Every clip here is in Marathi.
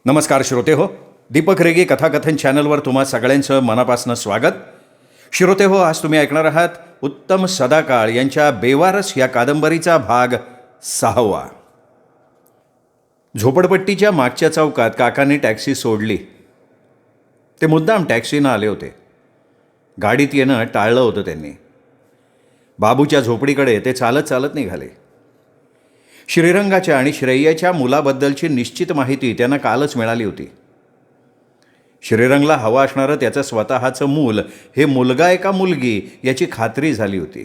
नमस्कार श्रोते हो, दीपक रेगे कथाकथन चॅनलवर तुम्हा सगळ्यांचं मनापासून स्वागत. श्रोते हो, आज तुम्ही ऐकणार आहात उत्तम सदाकाळ यांच्या बेवारस या कादंबरीचा भाग 6. झोपडपट्टीच्या मागच्या चौकात काकांनी टॅक्सी सोडली. ते मुद्दाम टॅक्सीनं आले होते. गाडीत येणं टाळलं होतं त्यांनी. बाबूच्या झोपडीकडे ते चालत चालत निघाले. श्रीरंगाच्या आणि श्रेयाच्या मुलाबद्दलची निश्चित माहिती त्यांना कालच मिळाली होती. श्रीरंगला हवं असणारं त्याचं स्वतःचं मूल हे मुलगा आहे का मुलगी याची खात्री झाली होती.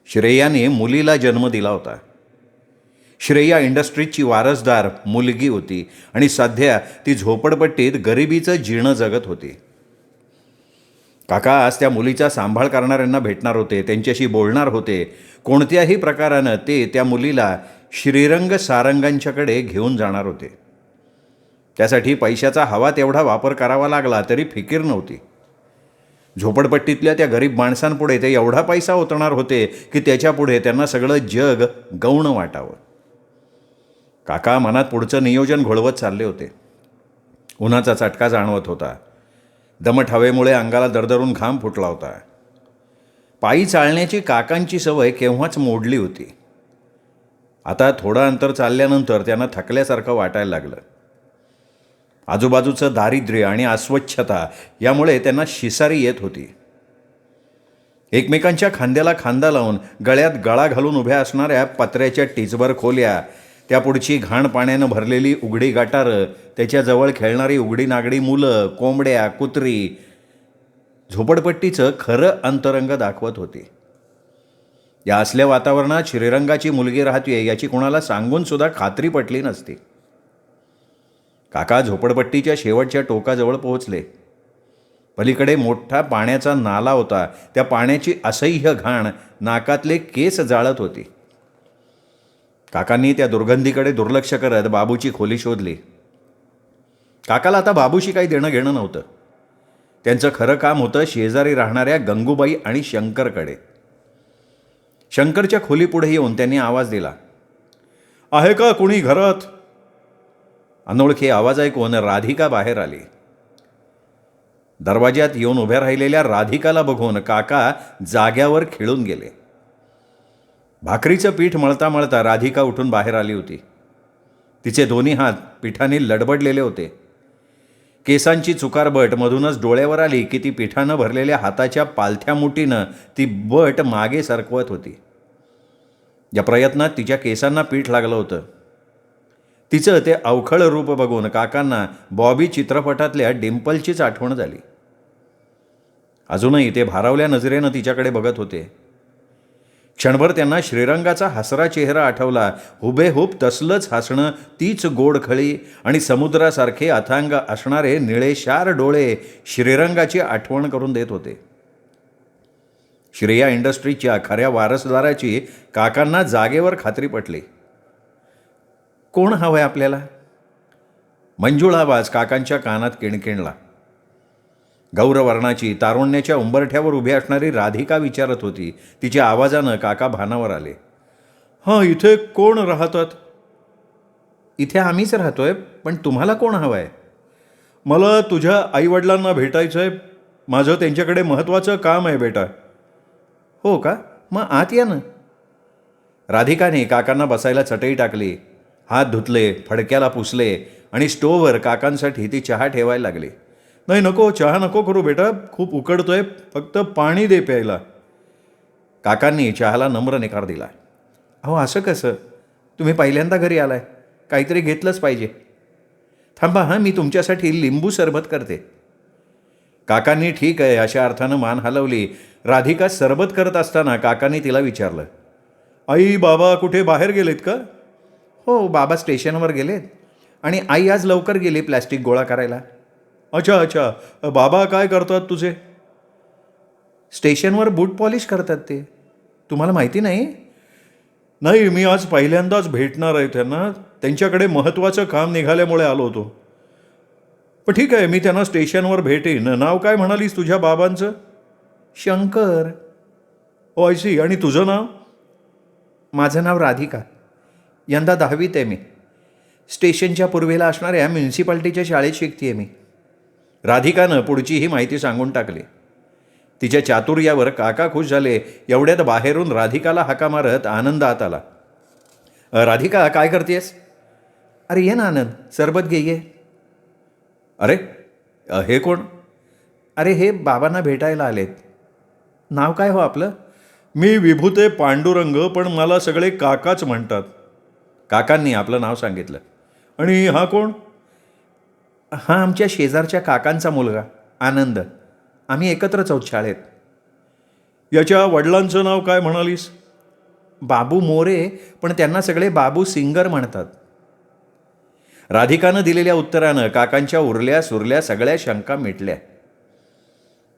श्रेयाने मुलीला जन्म दिला होता. श्रेया इंडस्ट्रीजची वारसदार मुलगी होती आणि सध्या ती झोपडपट्टीत गरिबीचं जीणं जगत होती. काका आज त्या मुलीचा सांभाळ करणाऱ्यांना भेटणार होते, त्यांच्याशी बोलणार होते. कोणत्याही प्रकारानं ते त्या मुलीला श्रीरंग सारंगांच्याकडे घेऊन जाणार होते. त्यासाठी पैशाचा हवा तेवढा वापर करावा लागला तरी फिकीर नव्हती. झोपडपट्टीतल्या त्या गरीब माणसांपुढे ते एवढा पैसा ओतणार होते की त्याच्यापुढे त्यांना सगळं जग गौण वाटावं. काका मनात पुढचं नियोजन घोळवत चालले होते. उन्हाचा चटका जाणवत होता. दमट हवेमुळे अंगाला दरदरून घाम फुटला होता. पायी चालण्याची काकांची सवय केव्हाच मोडली होती. आता थोडं अंतर चालल्यानंतर त्यांना थकल्यासारखं वाटायला लागलं. आजूबाजूचं दारिद्र्य आणि अस्वच्छता यामुळे त्यांना शिसारी येत होती. एकमेकांच्या खांद्याला खांदा लावून गळ्यात गळा घालून उभ्या असणाऱ्या पत्र्याच्या टिचभर खोल्या, त्यापुढची घाण पाण्यानं भरलेली उघडी गटारं, त्याच्याजवळ खेळणारी उघडी नागडी मुलं, कोंबड्या, कुत्री झोपडपट्टीचं खरं अंतरंग दाखवत होती. या असल्या वातावरणात श्रीरंगाची मुलगी राहते याची कोणाला सांगून सुद्धा खात्री पटली नसती. काका झोपडपट्टीच्या शेवटच्या टोकाजवळ पोहोचले. पलीकडे मोठा पाण्याचा नाला होता. त्या पाण्याची असह्य घाण नाकातले केस जाळत होती. काकांनी त्या दुर्गंधीकडे दुर्लक्ष करत बाबूची खोली शोधली. काकाला आता बाबूशी काही देणं घेणं नव्हतं. त्यांचं खरं काम होतं शेजारी राहणाऱ्या गंगूबाई आणि शंकरकडे. शंकरच्या खोलीपुढे येऊन त्यांनी आवाज दिला, आहे का कुणी घरात? अनोळखी आवाज ऐकून राधिका बाहेर आली. दरवाज्यात येऊन उभ्या राहिलेल्या राधिकाला बघून काका जाग्यावर खिळून गेले. भाकरीचं पीठ मळता मळता राधिका उठून बाहेर आली होती. तिचे दोन्ही हात पिठाने लडबडलेले होते. केसांची चुकारबट मधूनच डोळ्यावर आली की ती पिठानं भरलेल्या हाताच्या पालथ्या मुठीनं ती बट मागे सरकवत होती. या प्रयत्नात तिच्या केसांना पीठ लागलं होतं. तिचं ते अवखळ रूप बघून काकांना बॉबी चित्रपटातल्या डिम्पलचीच आठवण झाली. अजूनही ते भारावल्या नजरेनं तिच्याकडे बघत होते. क्षणभर त्यांना श्रीरंगाचा हसरा चेहरा आठवला. हुबेहूब तसलंच हसणं, तीच गोडखळी आणि समुद्रासारखे अथांग असणारे निळेशार डोळे श्रीरंगाची आठवण करून देत होते. श्रेया इंडस्ट्रीजच्या खऱ्या वारसदाराची काकांना जागेवर खात्री पटली. कोण हवंय आपल्याला? मंजूळ आवाज काकांच्या कानात किणकिणला. गौरवर्णाची तारुण्याच्या उंबरठ्यावर उभी असणारी राधिका विचारत होती. तिच्या आवाजानं काका भानावर आले. हां, इथे कोण राहतात? इथे आम्हीच राहतोय, पण तुम्हाला कोण हवं आहे? मला तुझ्या आईवडिलांना भेटायचं आहे. माझं त्यांच्याकडे महत्त्वाचं काम आहे बेटा. हो का? मग आत या ना. राधिकाने काकांना बसायला चटई टाकली. हात धुतले, फडक्याला पुसले आणि स्टोव्हवर काकांसाठी ती चहा ठेवायला लागली. नाही, नको, चहा नको करू बेटा, खूप उकडतोय, फक्त पाणी दे प्यायला. काकांनी चहाला नम्र निकार दिला. अहो, असं कसं? तुम्ही पहिल्यांदा घरी आलाय, काहीतरी घेतलंच पाहिजे. थांबा हां, मी तुमच्यासाठी लिंबू सरबत करते. काकांनी ठीक आहे अशा अर्थानं मान हलवली. राधिका सरबत करत असताना काकांनी तिला विचारलं, आई बाबा कुठे बाहेर गेलेत का? हो, बाबा स्टेशनवर गेलेत आणि आई आज लवकर गेली प्लॅस्टिक गोळा करायला. अच्छा अच्छा, बाबा काय करतात तुझे? स्टेशनवर बूट पॉलिश करतात ते. तुम्हाला माहिती नाही? नाही, मी आज पहिल्यांदाच भेटणार आहे त्यांना. त्यांच्याकडे महत्त्वाचं काम निघाल्यामुळे आलो होतो. पण ठीक आहे, मी त्यांना स्टेशनवर भेटेन. नाव काय म्हणालीस तुझ्या बाबांचं? शंकर. ओ आय सी. आणि तुझं नाव? माझं नाव राधिका. यंदा 10वीत आहे मी. स्टेशनच्या पूर्वेला असणाऱ्या म्युन्सिपाल्टीच्या शाळेत शिकतेय मी. राधिकानं पुढची ही माहिती सांगून टाकली. तिच्या चातुर्यावर काका खुश झाले. एवढ्यात बाहेरून राधिकाला हाका मारत आनंद आत आला. राधिका, काय करतेस? अरे ये ना आनंद, सरबत घे ये. अरे हे कोण? अरे हे बाबांना भेटायला आलेत. नाव काय हो आपलं? मी विभूते पांडुरंग, पण मला सगळे काकाच म्हणतात. काकांनी आपलं नाव सांगितलं. आणि हा कोण? हा आमच्या शेजारच्या काकांचा मुलगा आनंद. आम्ही एकत्रच आहोत शाळेत. याच्या वडिलांचं नाव काय म्हणालीस? बाबू मोरे, पण त्यांना सगळे बाबू सिंगर म्हणतात. राधिकानं दिलेल्या उत्तरानं काकांच्या उरल्या सुरल्या सगळ्या शंका मिटल्या.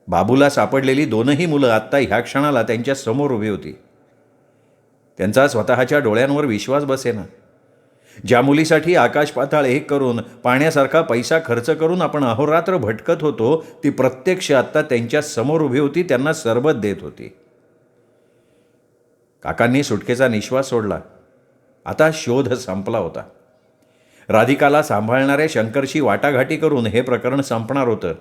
बाबूला सापडलेली दोनही मुलं आत्ता ह्या क्षणाला त्यांच्या समोर उभी होती. त्यांचा स्वतःच्या डोळ्यांवर विश्वास बसेना. ज्या मुलीसाठी आकाश पाताळ एक करून पाण्यासारखा पैसा खर्च करून आपण अहोरात्र भटकत होतो, ती प्रत्यक्ष आत्ता त्यांच्या समोर उभी होती, त्यांना सरबत देत होती. काकांनी सुटकेचा निश्वास सोडला. आता शोध संपला होता. राधिकाला सांभाळणाऱ्या शंकरशी वाटाघाटी करून हे प्रकरण संपणार होतं.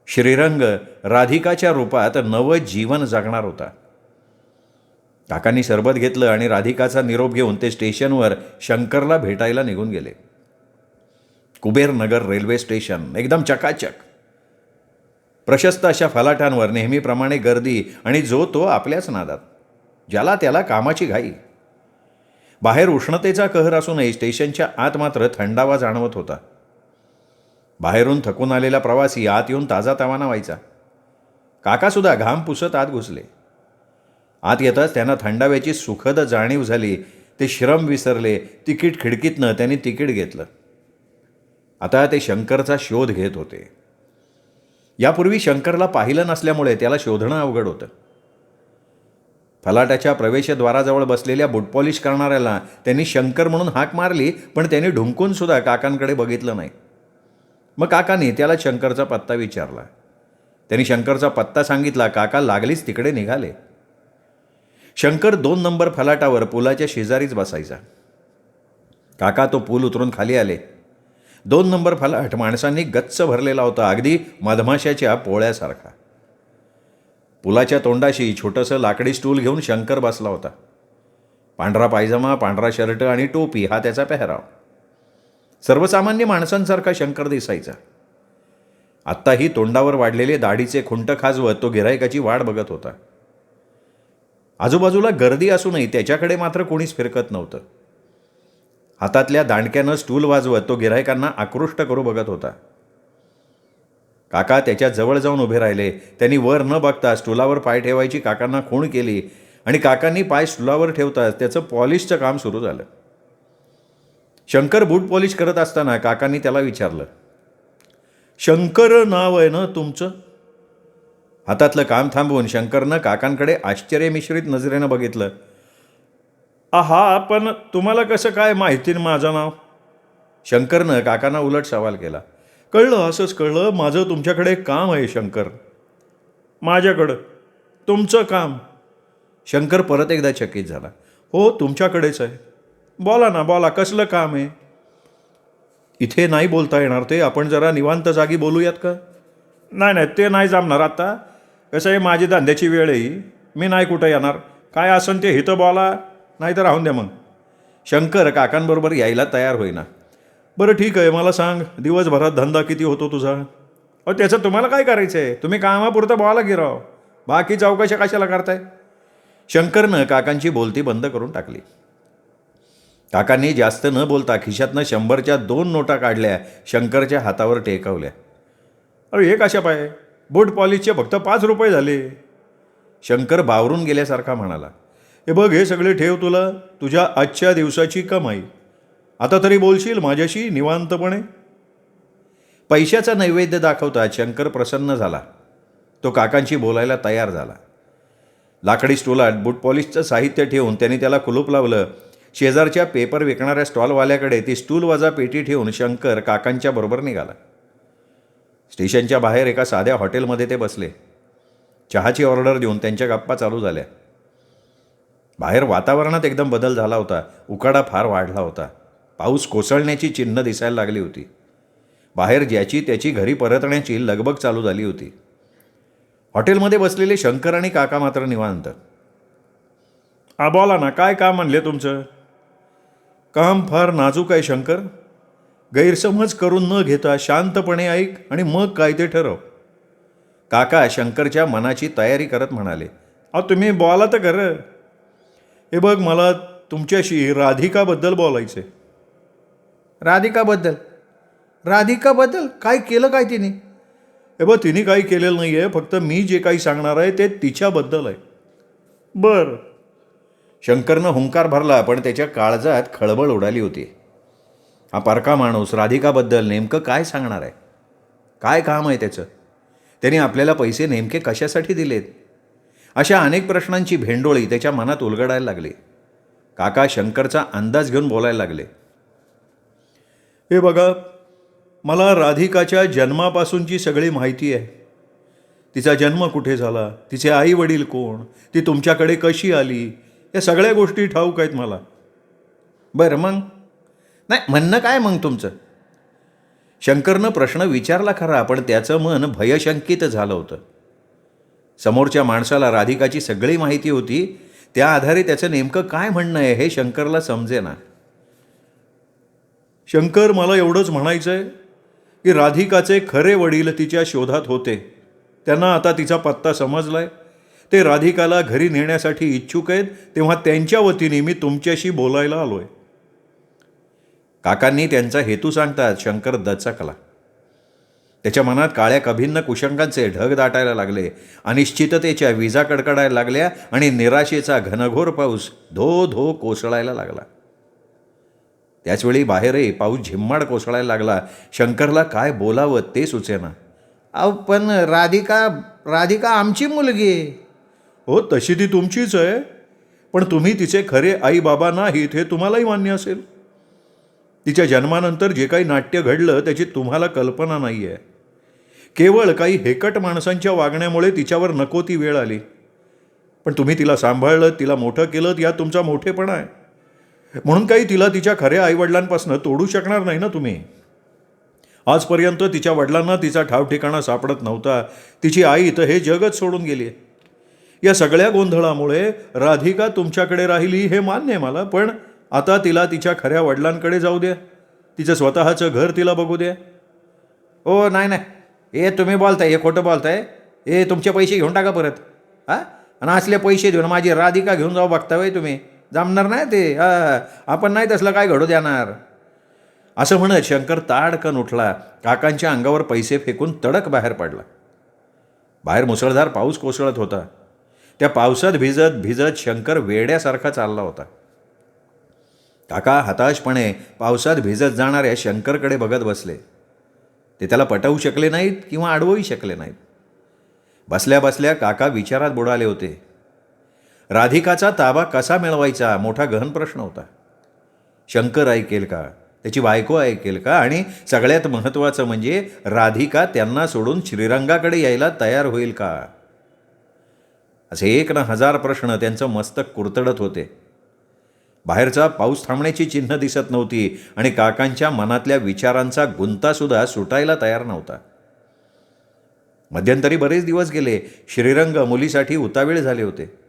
श्रीरंग राधिकाच्या रूपात नवं जीवन जगणार होता. काकांनी सरबत घेतलं आणि राधिकाचा निरोप घेऊन ते स्टेशनवर शंकरला भेटायला निघून गेले. कुबेरनगर रेल्वे स्टेशन एकदम चकाचक. प्रशस्त अशा फलाटांवर नेहमीप्रमाणे गर्दी आणि जो तो आपल्याच नादात, ज्याला त्याला कामाची घाई. बाहेर उष्णतेचा कहर असूनही स्टेशनच्या आत मात्र थंडावा जाणवत होता. बाहेरून थकून आलेला प्रवासी आत येऊन ताजातवाना व्हायचा. काकासुद्धा घाम पुसत आत घुसले. आत येताच त्यांना थंडाव्याची सुखद जाणीव झाली. ते श्रम विसरले. तिकीट खिडकीतनं त्यांनी तिकीट घेतलं. आता ते शंकरचा शोध घेत होते. यापूर्वी शंकरला पाहिलं नसल्यामुळे त्याला शोधणं अवघड होतं. फलाटाच्या प्रवेशद्वाराजवळ बसलेल्या बूट पॉलिश करणाऱ्याला त्यांनी शंकर म्हणून हाक मारली, पण त्यांनी ढुंकूनसुद्धा काकांकडे बघितलं नाही. मग काकांनी त्याला शंकरचा पत्ता विचारला. त्यांनी शंकरचा पत्ता सांगितला. काका लागलीच तिकडे निघाले. शंकर 2 नंबर फलाटावर पुलाच्या शेजारीच बसायचा. काका तो पूल उतरून खाली आले. 2 नंबर फलाट माणसांनी गच्च भरलेला होता, अगदी मधमाशाच्या पोळ्यासारखा. पुलाच्या तोंडाशी छोटंसं लाकडी स्टूल घेऊन शंकर बसला होता. पांढरा पायजमा, पांढरा शर्ट आणि टोपी हा त्याचा पेहराव. सर्वसामान्य माणसांसारखा शंकर दिसायचा. आत्ताही तोंडावर वाढलेले दाढीचे खुंट खाजवत तो गिऱ्हाईकाची वाट बघत होता. आजूबाजूला गर्दी असूनही त्याच्याकडे मात्र कोणीच फिरकत नव्हतं. हातातल्या दांडक्यानं स्टूल वाजवत तो गिऱ्हाईकांना आकृष्ट करू बघत होता. काका त्याच्या जवळ जाऊन उभे राहिले. त्यांनी वर न बघता स्टूलावर पाय ठेवायची काकांना खूण केली आणि काकांनी पाय स्टूलावर ठेवताच त्याचं पॉलिशचं काम सुरू झालं. शंकर बूट पॉलिश करत असताना काकांनी त्याला विचारलं, शंकर नाव आहे ना तुमचं? हातातलं काम थांबवून शंकरनं काकांकडे आश्चर्यमिश्रित नजरेनं बघितलं. आहा, पण तुम्हाला कसं काय माहिती माझं नाव? शंकरनं काकांना उलट सवाल केला. कळलं, असंच कळलं. माझं तुमच्याकडे काम आहे शंकर. माझ्याकडं तुमचं काम? शंकर परत एकदा चकित झाला. हो, तुमच्याकडेच आहे. बोला ना, बोला, कसलं काम आहे? इथे नाही बोलता येणार ते. आपण जरा निवांत जागी बोलूयात का? नाही, ते नाही जमणार आता. कसं आहे, माझी धंद्याची वेळ आहे. मी नाही कुठं येणार. काय असन ते हिथं बोला, नाही तर राहून द्या मग. शंकर काकांबरोबर यायला तयार होईना. बरं ठीक आहे, मला सांग, दिवसभरात धंदा किती होतो तुझा? त्याचं तुम्हाला काय करायचं आहे? तुम्ही कामापुरतं बोला की राव. बाकी चौकशा कशाला करताय? शंकरनं काकांची बोलती बंद करून टाकली. काकांनी जास्त न बोलता खिशातनं 100च्या 2 नोटा काढल्या. शंकरच्या हातावर टेकवल्या. अरे हे कशा पाय? बूट पॉलिशचे फक्त 5 रुपये झाले. शंकर बावरून गेल्यासारखा म्हणाला. हे बघ, हे सगळे ठेव तुला, तुझ्या आजच्या दिवसाची कमाई. आता तरी बोलशील माझ्याशी निवांतपणे? पैशाचा नैवेद्य दाखवता शंकर प्रसन्न झाला. तो काकांशी बोलायला तयार झाला. लाकडी स्टूलात बूट पॉलिशचं साहित्य ठेवून त्यांनी त्याला कुलूप लावलं. शेजारच्या पेपर विकणाऱ्या स्टॉलवाल्याकडे ती स्टूल वजा पेटी ठेवून शंकर काकांच्या बरोबर निघाला. स्टेशनच्या बाहेर एका साध्या हॉटेलमध्ये ते बसले. चहाची ऑर्डर देऊन त्यांच्या गप्पा चालू झाल्या. बाहेर वातावरणात एकदम बदल झाला होता. उकाडा फार वाढला होता. पाऊस कोसळण्याची चिन्ह दिसायला लागली होती. बाहेर ज्याची त्याची घरी परतण्याची लगबग चालू झाली होती. हॉटेलमध्ये बसलेले शंकर आणि काका मात्र निवांत. बोला ना, काय काम म्हणले तुमचं? काम फार नाजूक आहे शंकर. गैरसमज करून न घेता शांतपणे ऐक आणि मग काय ते ठरव. काका शंकरच्या मनाची तयारी करत म्हणाले. तुम्ही बोला तर खरं. हे बघ, मला तुमच्याशी राधिकाबद्दल बोलायचे. राधिकाबद्दल? राधिकाबद्दल काय केलं काय तिने? हे बघ, तिने काही केलेलं नाही आहे. फक्त मी जे काही सांगणार आहे ते तिच्याबद्दल आहे. बरं. शंकरनं हुंकार भरला, पण त्याच्या काळजात खळबळ उडाली होती. हा परका माणूस राधिकाबद्दल नेमकं काय सांगणार आहे? काय काम आहे त्याचं? त्याने आपल्याला पैसे नेमके कशासाठी दिलेत? अशा अनेक प्रश्नांची भेंडोळी त्याच्या मनात उलगडायला लागली. काका शंकरचा अंदाज घेऊन बोलायला लागले. हे बघा, मला राधिकाच्या जन्मापासूनची सगळी माहिती आहे. तिचा जन्म कुठे झाला, तिचे आई वडील कोण, ती तुमच्याकडे कशी आली, या सगळ्या गोष्टी ठाऊक आहेत मला. बरं, मग? नाही, म्हणणं काय मग तुमचं? शंकरनं प्रश्न विचारला खरा, पण त्याचं मन भयशंकित झालं होतं. समोरच्या माणसाला राधिकाची सगळी माहिती होती. त्या आधारे त्याचं नेमकं काय म्हणणं आहे हे शंकरला समजेना. शंकर, मला एवढंच म्हणायचं आहे की राधिकाचे खरे वडील तिच्या शोधात होते. त्यांना आता तिचा पत्ता समजलाय. ते राधिकाला घरी नेण्यासाठी इच्छुक आहेत. तेव्हा त्यांच्या वतीने मी तुमच्याशी बोलायला आलोय. काकांनी त्यांचा हेतू सांगतात शंकर दचकला. त्याच्या मनात काळ्या कभिन्न कुशंकांचे ढग दाटायला लागले. अनिश्चिततेच्या विजा कडकडायला लागल्या आणि निराशेचा घनघोर पाऊस धो धो कोसळायला लागला. त्याचवेळी बाहेरही पाऊस झिम्माड कोसळायला लागला. शंकरला काय बोलावं ते सुचेना. पण राधिका आमची मुलगी आहे. हो, तशी ती तुमचीच आहे, पण तुम्ही तिचे खरे आई बाबा नाहीत हे तुम्हालाही मान्य असेल. तिच्या जन्मानंतर जे काही नाट्य घडलं त्याची तुम्हाला कल्पना नाही आहे. केवळ काही हेकट माणसांच्या वागण्यामुळे तिच्यावर नको ती वेळ आली. पण तुम्ही तिला सांभाळलं, तिला मोठं केलं, यात तुमचा मोठेपणा आहे. म्हणून काही तिला तिच्या खऱ्या आईवडिलांपासून तोडू शकणार नाही ना तुम्ही. आजपर्यंत तिच्या वडिलांना तिचा ठावठिकाणा सापडत नव्हता. तिची आई तर हे जगच सोडून गेली. या सगळ्या गोंधळामुळे राधिका तुमच्याकडे राहिली हे मान्य आहे मला, पण आता तिला तिच्या खऱ्या वडिलांकडे जाऊ द्या. तिचं स्वतःचं घर तिला बघू द्या. ओ नाही, हे तुम्ही बोलताय, हे खोटं बोलताय. हे तुमचे पैसे घेऊन टाका परत. आणि असले पैसे देऊन माझी राधिका घेऊन जाऊ बघता वय तुम्ही? जमणार नाही ते. आपण नाही तसलं काय घडू देणार. असं म्हणत शंकर ताडकन उठला. काकांच्या अंगावर पैसे फेकून तडक बाहेर पडला. बाहेर मुसळधार पाऊस कोसळत होता. त्या पावसात भिजत भिजत शंकर वेड्यासारखा चालला होता. काका हताशपणे पावसात भिजत जाणाऱ्या शंकरकडे बघत बसले. ते त्याला पटवू शकले नाहीत किंवा अडवूही शकले नाहीत. बसल्या बसल्या काका विचारात बुडाले होते. राधिकाचा ताबा कसा मिळवायचा मोठा गहन प्रश्न होता. शंकर ऐकेल का? त्याची बायको ऐकेल का? आणि सगळ्यात महत्त्वाचं म्हणजे राधिका त्यांना सोडून श्रीरंगाकडे यायला तयार होईल का? असे 1,000 प्रश्न त्यांचं मस्तक कुरतडत होते. बाहेरचा पाऊस थांबण्याची चिन्ह दिसत नव्हती आणि काकांच्या मनातल्या विचारांचा गुंतासुद्धा सुटायला तयार नव्हता. मध्यंतरी बरेच दिवस गेले. श्रीरंग मुलीसाठी उतावीळ झाले होते.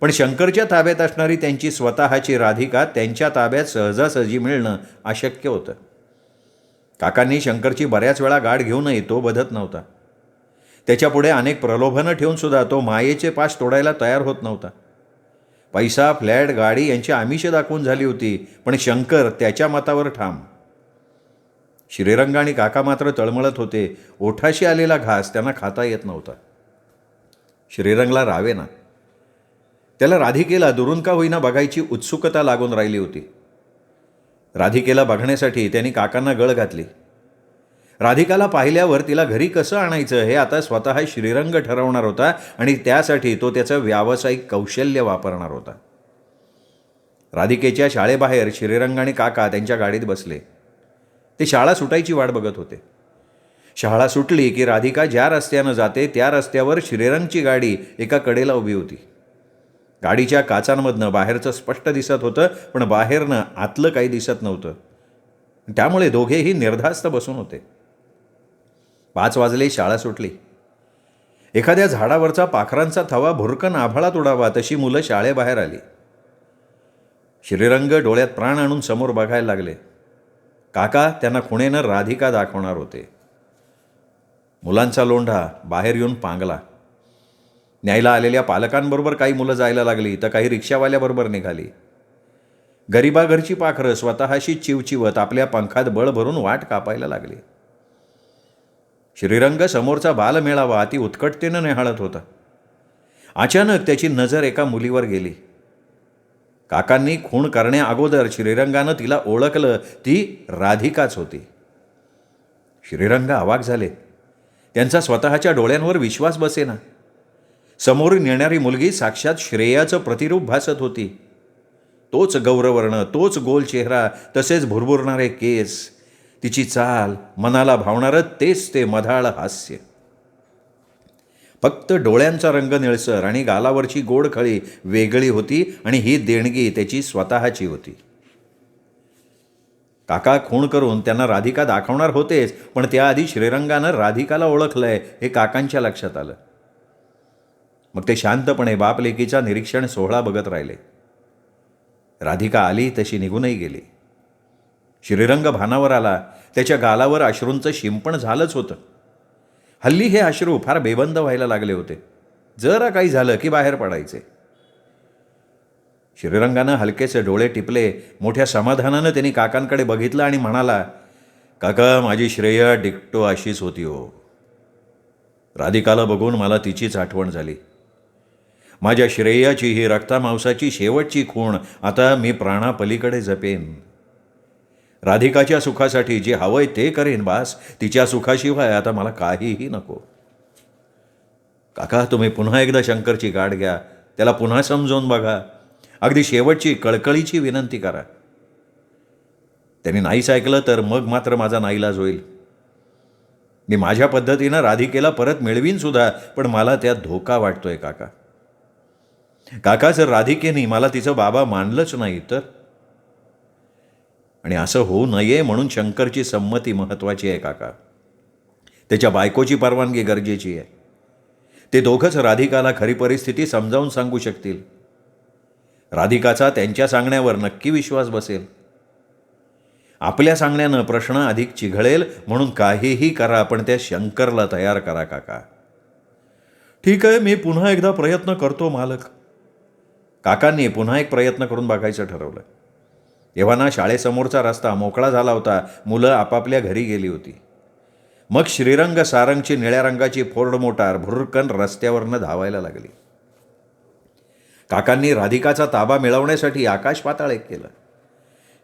पण शंकरच्या ताब्यात असणारी त्यांची स्वतःची राधिका त्यांच्या ताब्यात सहजासहजी मिळणं अशक्य होतं. काकांनी शंकरची बऱ्याच वेळा गाठ घेऊनही तो बधत नव्हता. त्याच्यापुढे अनेक प्रलोभनं ठेवूनसुद्धा तो मायेचे पाश तोडायला तयार होत नव्हता. पैसा, फ्लॅट, गाडी यांची आमिष दाखवून झाली होती, पण शंकर त्याच्या मतावर ठाम. श्रीरंग आणि काका मात्र तळमळत होते. ओठाशी आलेला घास त्यांना खाता येत नव्हता. श्रीरंगला रावेना. त्याला राधिकेला दुरून का होईना बघायची उत्सुकता लागून राहिली होती. राधिकेला बघण्यासाठी त्यांनी काकांना गळ घातली. राधिकाला पाहिल्यावर तिला घरी कसं आणायचं हे आता स्वतः श्रीरंग ठरवणार होता आणि त्यासाठी तो त्याचं व्यावसायिक कौशल्य वापरणार होता. राधिकेच्या शाळेबाहेर श्रीरंग आणि काका त्यांच्या गाडीत बसले. ते शाळा सुटायची वाट बघत होते. शाळा सुटली की राधिका ज्या रस्त्यानं जाते त्या रस्त्यावर श्रीरंगची गाडी एका कडेला उभी होती. गाडीच्या काचांमधनं बाहेरचं स्पष्ट दिसत होतं, पण बाहेरनं आतलं काही दिसत नव्हतं. त्यामुळे दोघेही निर्धास्त बसून होते. 5 वाजले, शाळा सुटली. एखाद्या झाडावरचा पाखरांचा थवा भुरकन आभाळात उडावा तशी मुलं शाळेबाहेर आली. श्रीरंग डोळ्यात प्राण आणून समोर बघायला लागले. काका त्यांना खुणेनं राधिका दाखवणार होते. मुलांचा लोंढा बाहेर येऊन पांगला. न्यायला आलेल्या पालकांबरोबर काही मुलं जायला लागली, तर काही रिक्षावाल्याबरोबर निघाली. गरिबाघरची पाखरं स्वतःशी चिवचिवत आपल्या पंखात बळ भरून वाट कापायला लागली. श्रीरंग समोरचा बालमेळावा अति उत्कटतेनं निहाळत होता. अचानक त्याची नजर एका मुलीवर गेली. काकांनी खूण करण्याअगोदर श्रीरंगानं तिला ओळखलं. ती राधिकाच होती. श्रीरंग अवाक झाले. त्यांचा स्वतःच्या डोळ्यांवर विश्वास बसेना. समोरून येणारी मुलगी साक्षात श्रेयाचं प्रतिरूप भासत होती. तोच गौरवर्ण, तोच गोल चेहरा, तसेच भुरभुरणारे केस, तिची चाल, मनाला भावणारं तेच ते मधाळ हास्य. फक्त डोळ्यांचा रंग निळसर आणि गालावरची गोड खळी वेगळी होती आणि ही देणगी त्याची स्वतःची होती. काका खूण करून त्यांना राधिका दाखवणार होतेच, पण त्याआधी श्रीरंगानं राधिकाला ओळखलंय हे काकांच्या लक्षात आलं. मग ते शांतपणे बापलेकीचा निरीक्षण सोहळा बघत राहिले. राधिका आली तशी निघूनही गेली. श्रीरंग भानावर आला. त्याच्या गालावर अश्रूंचं शिंपण झालंच होतं. हल्ली हे अश्रू फार बेबंद व्हायला लागले होते. जरा काही झालं की बाहेर पडायचे. श्रीरंगानं हलकेसे डोळे टिपले. मोठ्या समाधानानं त्यांनी काकांकडे बघितलं आणि म्हणाला, काका, माझी श्रेया डिक्टो अशीच होती हो. राधिकाला बघून मला तिचीच आठवण झाली. माझ्या श्रेयाची ही रक्तामांसाची शेवटची खूण आता मी प्राणापलीकडे जपेन. राधिकाच्या सुखासाठी जे हवंय ते करेन बास. तिच्या सुखाशिवाय आता मला काहीही नको. काका, तुम्ही पुन्हा एकदा शंकरची गाठ घ्या. त्याला पुन्हा समजावून बघा. अगदी शेवटची कळकळीची विनंती करा. त्यांनी नाहीच ऐकलं तर मग मात्र माझा नाईलाज होईल. मी माझ्या पद्धतीनं राधिकेला परत मिळवीन सुद्धा, पण मला त्यात धोका वाटतोय काका. काका, जर राधिकेने मला तिचं बाबा मानलंच नाही तर? आणि असं होऊ नये म्हणून शंकरची संमती महत्त्वाची आहे काका. त्याच्या बायकोची परवानगी गरजेची आहे. ते दोघंच राधिकाला खरी परिस्थिती समजावून सांगू शकतील. राधिकाचा त्यांच्या सांगण्यावर नक्की विश्वास बसेल. आपल्या सांगण्यानं प्रश्न अधिक चिघळेल, म्हणून काहीही करा, पण त्या शंकरला तयार करा काका. ठीक आहे, मी पुन्हा एकदा प्रयत्न करतो मालक. काकांनी पुन्हा एक प्रयत्न करून बघायचं ठरवलं. एव्हाना शाळेसमोरचा रस्ता मोकळा झाला होता. मुलं आपापल्या घरी गेली होती. मग श्रीरंग सारंगची निळ्या रंगाची फोर्ड मोटार भुरकन रस्त्यावरनं धावायला लागली. काकांनी राधिकाचा ताबा मिळवण्यासाठी आकाश पाताळ एक केलं.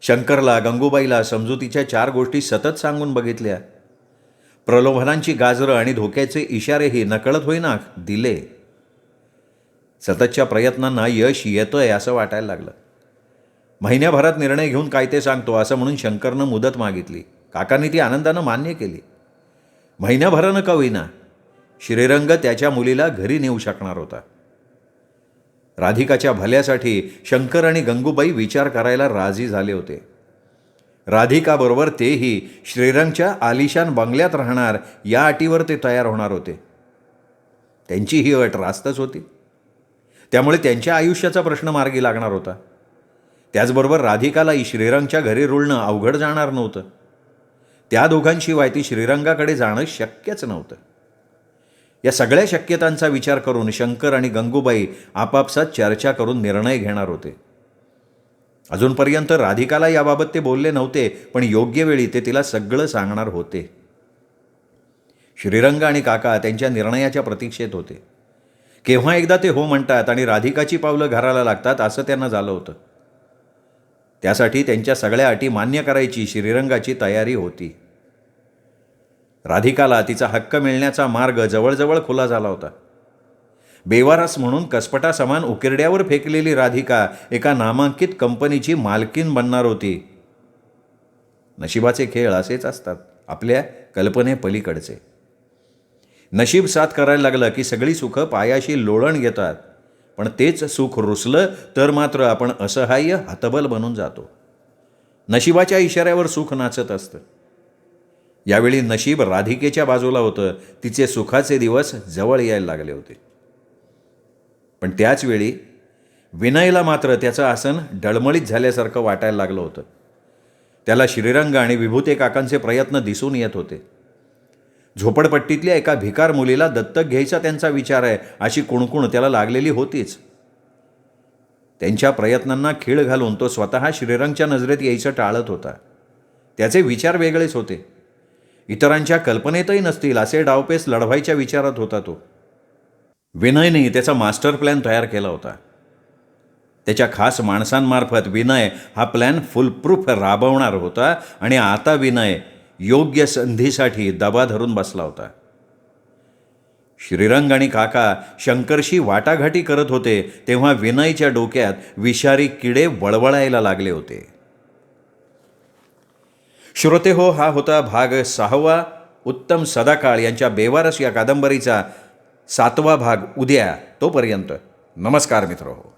शंकरला, गंगूबाईला समजुतीच्या 4 गोष्टी सतत सांगून बघितल्या. प्रलोभनांची गाजरं आणि धोक्याचे इशारेही नकळत होईना दिले. सततच्या प्रयत्नांना यश येतंय असं वाटायला लागलं. महिन्याभरात निर्णय घेऊन काय ते सांगतो असं म्हणून शंकरनं मुदत मागितली. काकांनी ती आनंदानं मान्य केली. महिन्याभरानं का होईना श्रीरंग त्याच्या मुलीला घरी नेऊ शकणार होता. राधिकाच्या भल्यासाठी शंकर आणि गंगूबाई विचार करायला राजी झाले होते. राधिकाबरोबर तेही श्रीरंगच्या आलिशान बंगल्यात राहणार या अटीवर ते तयार होणार होते. त्यांची ही अट रास्तच होती. त्यामुळे त्यांच्या आयुष्याचा प्रश्न मार्गी लागणार होता. त्याचबरोबर राधिकालाही श्रीरंगच्या घरी रुळणं अवघड जाणार नव्हतं. त्या दोघांशिवाय ती श्रीरंगाकडे जाणं शक्यच नव्हतं. या सगळ्या शक्यतांचा विचार करून शंकर आणि गंगूबाई आपापसात चर्चा करून निर्णय घेणार होते. अजूनपर्यंत राधिकाला याबाबत ते बोलले नव्हते, पण योग्य वेळी ते तिला सगळं सांगणार होते. श्रीरंग आणि काका त्यांच्या निर्णयाच्या प्रतीक्षेत होते. केव्हा एकदा ते हो म्हणतात आणि राधिकाची पावलं घराला लागतात असं त्यांना झालं होतं. त्यासाठी त्यांच्या सगळ्या अटी मान्य करायची श्रीरंगाची तयारी होती. राधिकाला तिचा हक्क मिळण्याचा मार्ग जवळजवळ खुला झाला होता. बेवारस म्हणून कसपटासमान उकिरड्यावर फेकलेली राधिका एका नामांकित कंपनीची मालकीन बनणार होती. नशिबाचे खेळ असेच असतात, आपल्या कल्पनेपलीकडचे. नशीब साथ करायला लागलं की सगळी सुखं पायाशी लोळण घेतात. पण तेच सुख रुसलं तर मात्र आपण असहाय्य हतबल बनून जातो. नशिबाच्या इशाऱ्यावर सुख नाचत असतं. यावेळी नशीब राधिकेच्या बाजूला होतं. तिचे सुखाचे दिवस जवळ यायला लागले होते. पण त्याच वेळी विनयला मात्र त्याचं आसन डळमळीत झाल्यासारखं वाटायला लागलं होतं. त्याला श्रीरंग आणि विभूते काकांचे प्रयत्न दिसून येत होते. झोपडपट्टीतल्या एका भिकार मुलीला दत्तक घ्यायचा त्यांचा विचार आहे अशी कुणकुण त्याला लागलेली होतीच. त्यांच्या प्रयत्नांना खीळ घालून तो स्वतः श्रीरंगच्या नजरेत यायचं टाळत होता. त्याचे विचार वेगळेच होते. इतरांच्या कल्पनेतही नसतील असे डावपेच लढवायच्या विचारात होता तो. विनयने त्याचा मास्टर प्लॅन तयार केला होता. त्याच्या खास माणसांमार्फत विनय हा प्लॅन फुलप्रूफ राबवणार होता आणि आता विनय योग्य संधीसाठी दबा धरून बसला होता. श्रीरंग आणि काका शंकरशी वाटाघाटी करत होते तेव्हा विनयच्या डोक्यात विषारी किडे वळवळायला लागले होते. श्रोते हो, हा होता भाग 6 उत्तम सदाकाळ यांच्या बेवारस या कादंबरीचा 7वा भाग. उद्या तोपर्यंत नमस्कार मित्र हो.